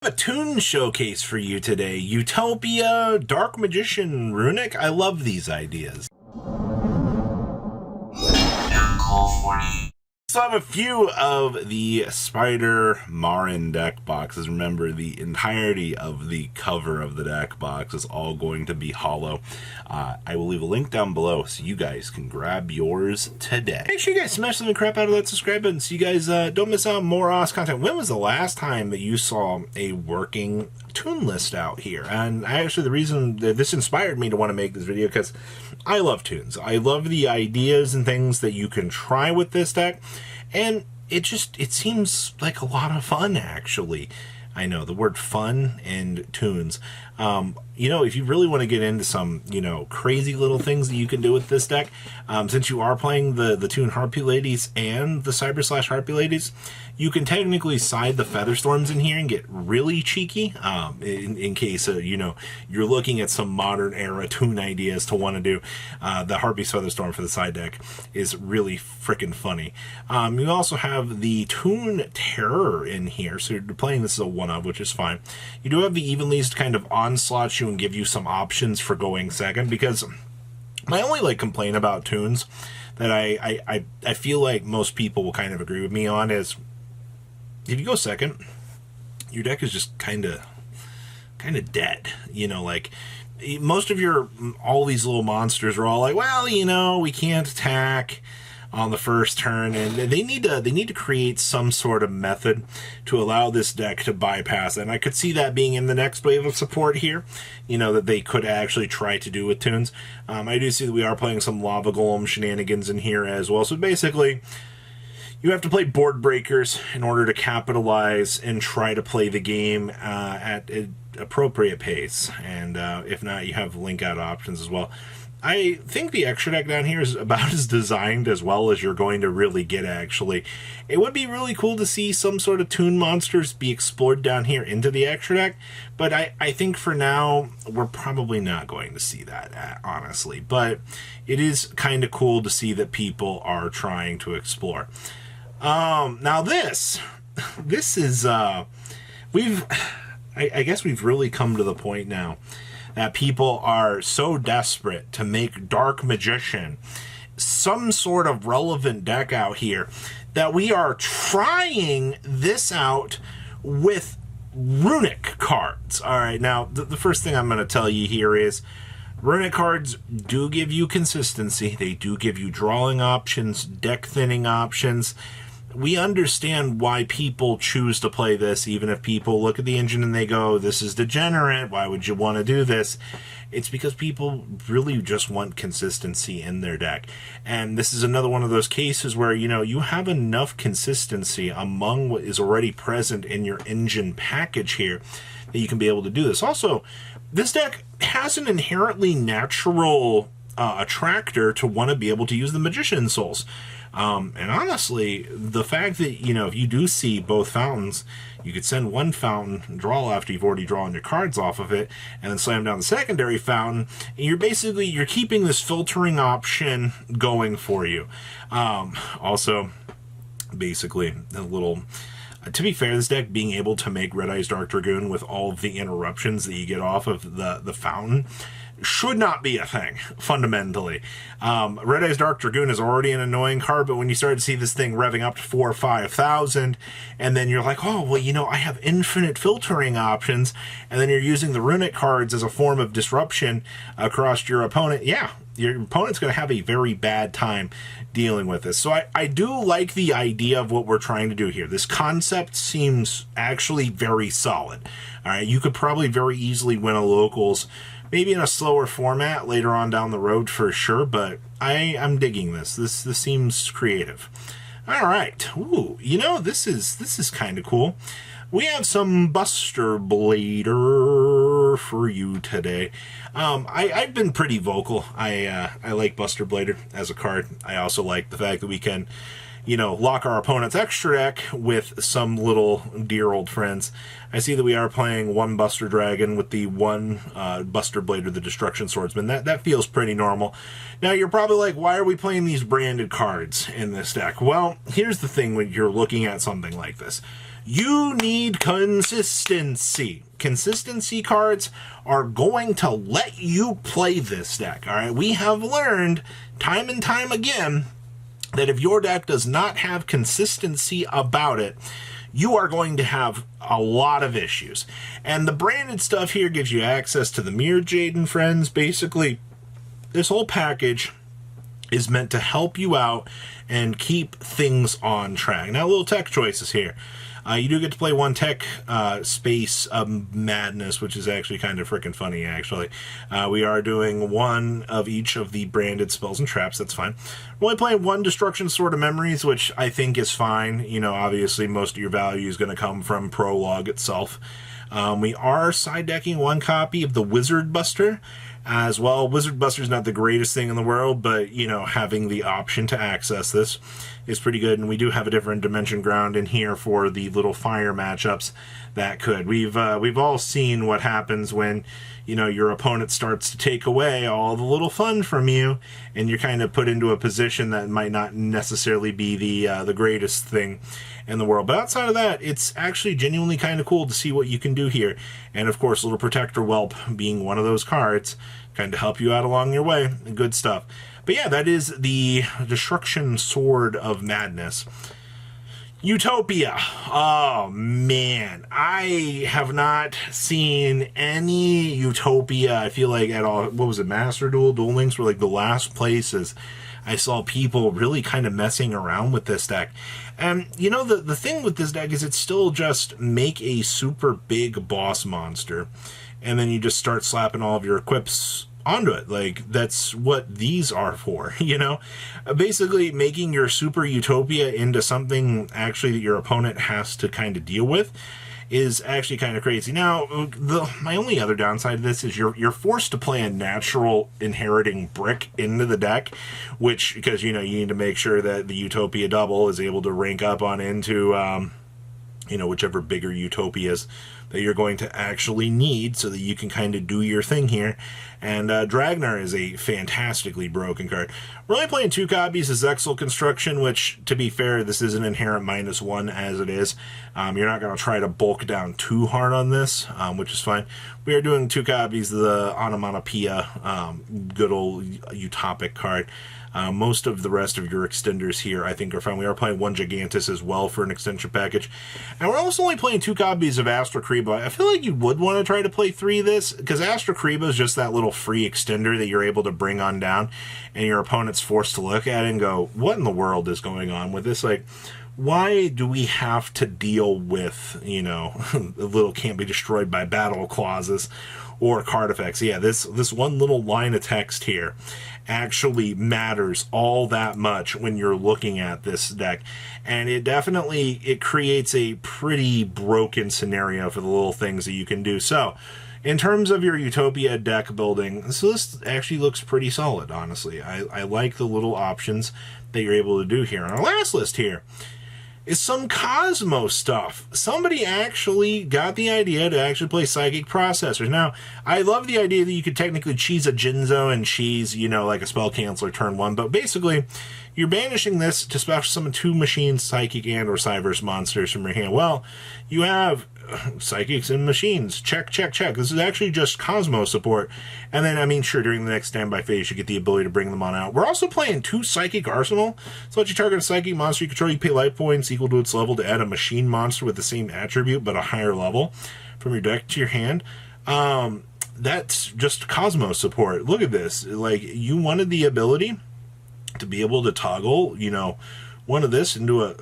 A Toons showcase for you today. Utopia, Dark Magician, Runic. I love these ideas. So I have a few of the Spider Marin deck boxes. Remember, the entirety of the cover of the deck box is all going to be hollow. I will leave a link down below so you guys can grab yours today. Make sure you guys smash the crap out of that subscribe button so you guys don't miss out on more awesome content. When was the last time that you saw a working Toon list out here? And actually, the reason that this inspired me to want to make this video because I love Toons. I love the ideas and things that you can try with this deck, and it seems like a lot of fun, actually. I know the word fun and Toons. You know, if you really want to get into some, crazy little things that you can do with this deck, since you are playing the Toon Harpy Ladies and the Cyber / Harpy Ladies, you can technically side the Featherstorms in here and get really cheeky, in case, you're looking at some modern era Toon ideas to want to do. The Harpy's Featherstorm for the side deck is really freaking funny. You also have the Toon Terror in here, so you're playing this as a one-of, which is fine. You do have the Evenly's kind of onslaught you and give you some options for going second, because my only complaint about Toons that I feel like most people will kind of agree with me on is if you go second, your deck is just kind of dead. Most of all these little monsters are all like, well, we can't attack on the first turn, and they need to create some sort of method to allow this deck to bypass it. And I could see that being in the next wave of support here, that they could actually try to do with Toons. I do see that we are playing some Lava Golem shenanigans in here as well. So basically, you have to play board breakers in order to capitalize and try to play the game at an appropriate pace. And if not, you have link out options as well. I think the extra deck down here is about as designed as well as you're going to really get, actually. It would be really cool to see some sort of Toon monsters be explored down here into the extra deck, but I think for now, we're probably not going to see that, honestly. But it is kind of cool to see that people are trying to explore. Now this is, I guess we've really come to the point now that people are so desperate to make Dark Magician some sort of relevant deck out here that we are trying this out with Runic cards. All right, now the first thing I'm going to tell you here is Runic cards do give you consistency. They do give you drawing options, deck thinning options. We understand why people choose to play this, even if people look at the engine and they go, this is degenerate, why would you want to do this? It's because people really just want consistency in their deck. And this is another one of those cases where, you have enough consistency among what is already present in your engine package here that you can be able to do this. Also, this deck has an inherently natural attractor to want to be able to use the Magician Souls. And honestly, the fact that, if you do see both fountains, you could send one fountain, draw after you've already drawn your cards off of it, and then slam down the secondary fountain, and you're keeping this filtering option going for you. Also, basically, a little... to be fair, this deck being able to make Red Eyes Dark Dragoon with all of the interruptions that you get off of the fountain should not be a thing, fundamentally. Red Eyes Dark Dragoon is already an annoying card, but when you start to see this thing revving up to 4,000 or 5,000, and then you're like, oh, well, I have infinite filtering options, and then you're using the Runic cards as a form of disruption across your opponent, yeah, your opponent's going to have a very bad time dealing with this. So I do like the idea of what we're trying to do here. This concept seems actually very solid. All right, you could probably very easily win a locals, maybe in a slower format later on down the road for sure, but I'm digging this. This seems creative. All right. Ooh, this is kind of cool. We have some Buster Blader for you today. I've been pretty vocal. I like Buster Blader as a card. I also like the fact that we can, lock our opponent's extra deck with some little dear old friends. I see that we are playing one Buster Dragon with the one Buster Blader, the Destruction Swordsman. That feels pretty normal. Now, you're probably like, why are we playing these branded cards in this deck? Well, here's the thing when you're looking at something like this. Runic cards do give you consistency. They do give you drawing options, deck thinning options. We understand why people choose to play this, even if people look at the engine and they go, this is degenerate, why would you want to do this? It's because people really just want consistency in their deck. And this is another one of those cases where, you have enough consistency among what is already present in your engine package here that you can be able to do this. Also, the fact that, you have You need consistency. Consistency cards are going to let you play this deck, all right? We have learned time and time again that if your deck does not have consistency about it, you are going to have a lot of issues. And the branded stuff here gives you access to the Mirror Jade and Friends. Basically, this whole package is meant to help you out and keep things on track. Now, little tech choices here. You do get to play one tech Space of Madness, which is actually kind of freaking funny, actually. We are doing one of each of the branded spells and traps. That's fine. We're only playing one Destruction Sword of Memories, which I think is fine. You know, obviously, most of your value is going to come from Prologue itself. We are side decking one copy of the Wizard Buster as well. Wizard Buster is not the greatest thing in the world, but, you know, having the option to access this is pretty good. And we do have a different Dimension Ground in here for the little fire matchups that could. We've all seen what happens when, you know, your opponent starts to take away all the little fun from you, and you're kind of put into a position that might not necessarily be the greatest thing in the world. But outside of that, it's actually genuinely kind of cool to see what you can do here. And of course, Little Protector Whelp being one of those cards, kind of help you out along your way. Good stuff. But yeah, that is the Destruction Sword of Madness. Utopia. Oh, man. I have not seen any Utopia, I feel like, at all. What was it? Master Duel? Duel Links were like the last places I saw people really kind of messing around with this deck. And, you know, the thing with this deck is it's still just make a super big boss monster, and then you just start slapping all of your equips onto it. Like, that's what these are for, you know? Basically, making your Super Utopia into something actually that your opponent has to kind of deal with is actually kind of crazy. Now, my only other downside of this is you're forced to play a natural inheriting brick into the deck, which, because, you know, you need to make sure that the Utopia double is able to rank up on into, you know, whichever bigger Utopias that you're going to actually need so that you can kind of do your thing here. And Dragnar is a fantastically broken card. We're only playing 2 copies of Zexal Construction, which, to be fair, this is an inherent -1 as it is. You're not going to try to bulk down too hard on this, which is fine. We are doing 2 copies of the Onomatopoeia, good old utopic card. Most of the rest of your extenders here, I think, are fine. We are playing 1 Gigantus as well for an extension package. And we're also only playing 2 copies of Astra Kriba. I feel like you would want to try to play 3 of this, because Astra Kriba is just that little free extender that you're able to bring on down, and your opponent's forced to look at it and go, what in the world is going on with this? Like, why do we have to deal with, you know, the little can't be destroyed by battle clauses or card effects? Yeah, this one little line of text here actually matters all that much when you're looking at this deck, and it creates a pretty broken scenario for the little things that you can do. So in terms of your Utopia deck building, this list actually looks pretty solid, honestly. I like the little options that you're able to do here. On our last list here is some Kozmo stuff. Somebody actually got the idea to actually play Psychic Processors. Now, I love the idea that you could technically cheese a Jinzo and cheese, you know, like a Spell Canceller turn 1, but basically, you're banishing this to special summon 2 machines, Psychic and or Cyberse monsters from your hand. Well, you have Psychics and machines. Check, check, check. This is actually just Kozmo support. And then, I mean, sure, during the next standby phase, you get the ability to bring them on out. We're also playing 2 Psychic Arsenal. So let you target a Psychic monster you control. You pay life points equal to its level to add a machine monster with the same attribute, but a higher level from your deck to your hand. That's just Kozmo support. Look at this. Like, you wanted the ability to be able to toggle, you know, one of this into a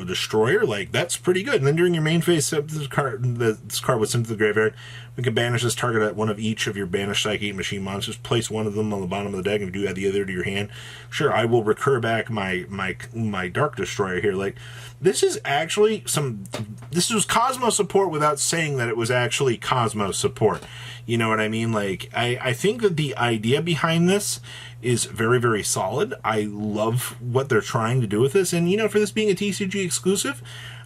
destroyer. Like, that's pretty good. And then during your main phase, this card was sent to the graveyard. We can banish this target at one of each of your banished Psychic machine monsters. Place one of them on the bottom of the deck, and do add the other to your hand. Sure, I will recur back my Dark Destroyer here. Like, this is actually this was Kozmo support without saying that it was actually Kozmo support. You know what I mean? Like, I think that the idea behind this is very, very solid. I love what they're trying to do with this. And, you know, for this being a TCG exclusive,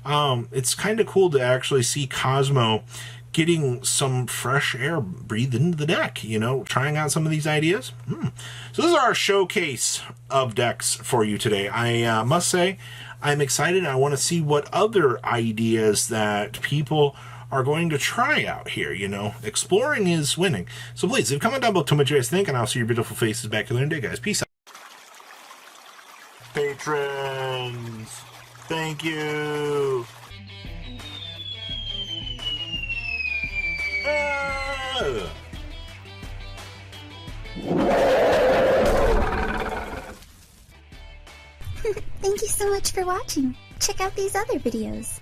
it's kind of cool to actually see Kozmo getting some fresh air breathed into the deck, you know, trying out some of these ideas. So this is our showcase of decks for you today. I must say, I'm excited. I want to see what other ideas that people are going to try out here. You know, exploring is winning. So please, leave a comment down below to what you guys think, and I'll see your beautiful faces back here later, guys. Peace out. Patrons, thank you. Thank you so much for watching. Check out these other videos.